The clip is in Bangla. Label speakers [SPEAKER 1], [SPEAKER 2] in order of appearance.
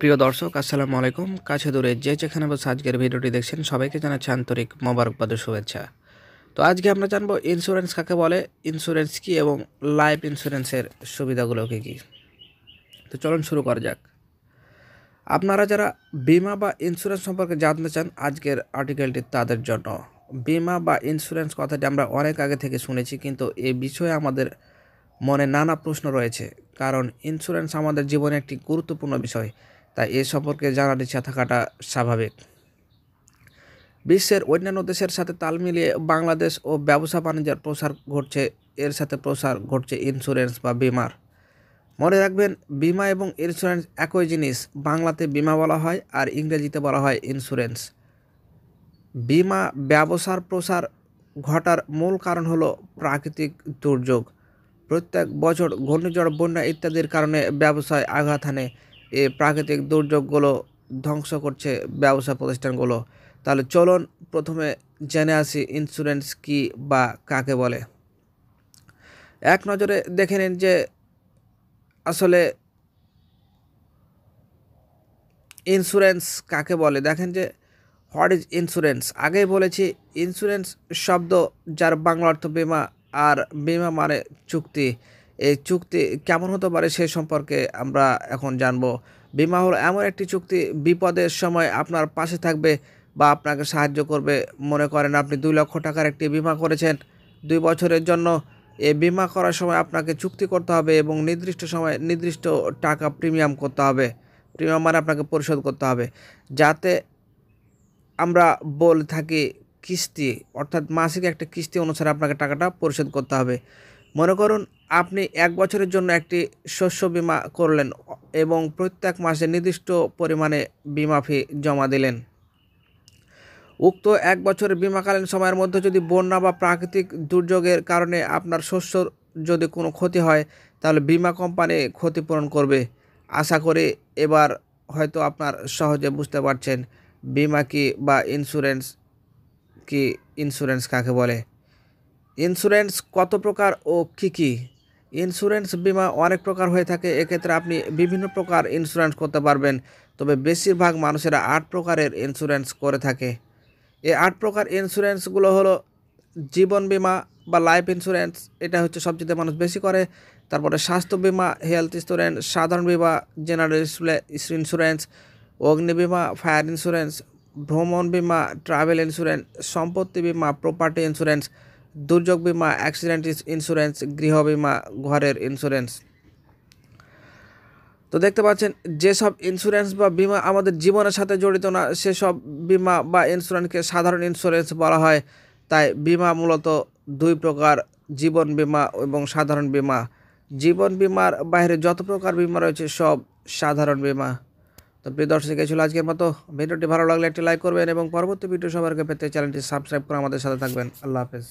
[SPEAKER 1] প্রিয় দর্শক, আসসালামু আলাইকুম। কাছে দূরে যে যেখানে বসে আজকের ভিডিওটি দেখছেন সবাইকে জানাচ্ছি আন্তরিক মোবারকবাদ ও শুভেচ্ছা। তো আজকে আমরা জানবো ইন্স্যুরেন্স কাকে বলে, ইন্স্যুরেন্স কি এবং লাইফ ইন্স্যুরেন্সের সুবিধাগুলো কী কী। তো চলুন শুরু করা যাক। আপনারা যারা বিমা বা ইন্স্যুরেন্স সম্পর্কে জানতে চান, আজকের আর্টিকেলটি তাদের জন্য। বিমা বা ইন্স্যুরেন্স কথাটি আমরা অনেক আগে থেকে শুনেছি, কিন্তু এ বিষয়ে আমাদের মনে নানা প্রশ্ন রয়েছে। কারণ ইন্স্যুরেন্স আমাদের জীবনে একটি গুরুত্বপূর্ণ বিষয়, তাই এ সম্পর্কে জানার ইচ্ছা থাকাটা স্বাভাবিক। বিশ্বের অন্যান্য দেশের সাথে তাল মিলিয়ে বাংলাদেশ ও ব্যবসা বাণিজ্যের প্রসার ঘটছে, এর সাথে প্রসার ঘটছে ইন্স্যুরেন্স বা বিমার। মনে রাখবেন, বিমা এবং ইন্স্যুরেন্স একই জিনিস। বাংলাতে বিমা বলা হয় আর ইংরেজিতে বলা হয় ইন্স্যুরেন্স। বিমা ব্যবসার প্রসার ঘটার মূল কারণ হলো প্রাকৃতিক দুর্যোগ। প্রত্যেক বছর ঘূর্ণিঝড়, বন্যা ইত্যাদির কারণে ব্যবসায় আঘাত হানে। এই প্রাকৃতিক দুর্যোগগুলো ধ্বংস করছে ব্যবসা প্রতিষ্ঠানগুলো। তাহলে চলুন প্রথমে জেনে আসি ইন্স্যুরেন্স কি বা কাকে বলে। এক নজরে দেখে নিন যে আসলে ইন্স্যুরেন্স কাকে বলে। দেখেন যে হোয়াট ইজ ইন্স্যুরেন্স। আগেই বলেছি, ইন্স্যুরেন্স শব্দ যার বাংলা অর্থ বিমা, আর বিমা মানে চুক্তি। এই চুক্তি কেমন হতে পারে সে সম্পর্কে আমরা এখন জানব। বিমা হলো এমন একটি চুক্তি, বিপদের সময় আপনার পাশে থাকবে বা আপনাকে সাহায্য করবে। মনে করেন আপনি 2 লক্ষ টাকার একটি বিমা করেছেন 2 বছরের জন্য। এই বিমা করার সময় আপনাকে চুক্তি করতে হবে এবং নির্দিষ্ট সময় নির্দিষ্ট টাকা প্রিমিয়াম করতে হবে। প্রিমিয়াম মানে আপনাকে পরিশোধ করতে হবে, যাতে আমরা বলে থাকি কিস্তি, অর্থাৎ মাসিক একটা কিস্তি অনুসারে আপনাকে টাকাটা পরিশোধ করতে হবে। মনে করুন আপনি 1 বছরের জন্য একটি শস্য বিমা করলেন এবং প্রত্যেক মাসে নির্দিষ্ট পরিমাণে বিমা ফি জমা দিলেন। উক্ত 1 বছরের বিমাকালীন সময়ের মধ্যে যদি বন্যা বা প্রাকৃতিক দুর্যোগের কারণে আপনার শস্যর যদি কোনো ক্ষতি হয়, তাহলে বিমা কোম্পানি ক্ষতিপূরণ করবে। আশা করি এবার হয়তো আপনার সহজে বুঝতে পারছেন বিমা কি বা ইন্স্যুরেন্স কি, ইন্স্যুরেন্স কাকে বলে। ইন্স্যুরেন্স কত প্রকার ও কী কী? ইন্স্যুরেন্স বিমা অনেক প্রকার হয়ে থাকে। এক্ষেত্রে আপনি বিভিন্ন প্রকার ইন্স্যুরেন্স করতে পারবেন, তবে বেশিরভাগ মানুষেরা 8 প্রকারের ইন্স্যুরেন্স করে থাকে। এই 8 প্রকার ইন্স্যুরেন্সগুলো হলো জীবন বিমা বা লাইফ ইন্স্যুরেন্স, এটা হচ্ছে সবচেয়ে মানুষ বেশি করে। তারপরে স্বাস্থ্য বিমা, হেলথ ইন্স্যুরেন্স, সাধারণ বিমা, জেনারেল ইন্স্যুরেন্স, অগ্নি বিমা, ফায়ার ইন্স্যুরেন্স, ভ্রমণ বিমা, ট্রাভেল ইন্স্যুরেন্স, সম্পত্তি বিমা, প্রপার্টি ইন্স্যুরেন্স, দুর্যোগ বিমা, অ্যাক্সিডেন্ট ইন্স্যুরেন্স, গৃহ বিমা, ঘরের ইন্স্যুরেন্স। তো দেখতে পাচ্ছেন, যেসব ইন্স্যুরেন্স বা বিমা আমাদের জীবনের সাথে জড়িত না, সেসব বিমা বা ইন্স্যুরেন্সকে সাধারণ ইন্স্যুরেন্স বলা হয়। তাই বিমা মূলত 2 প্রকার, জীবন বিমা এবং সাধারণ বিমা। জীবন বিমার বাইরে যত প্রকার বিমা রয়েছে সব সাধারণ বিমা। তো প্রিয় দর্শক, এই ছিল আজকের মতো। ভিডিওটি ভালো লাগলে একটি লাইক করবেন এবং পরবর্তী ভিডিও সবার আগে পেতে চ্যানেলটি সাবস্ক্রাইব করে আমাদের সাথে থাকবেন। আল্লাহ হাফেজ।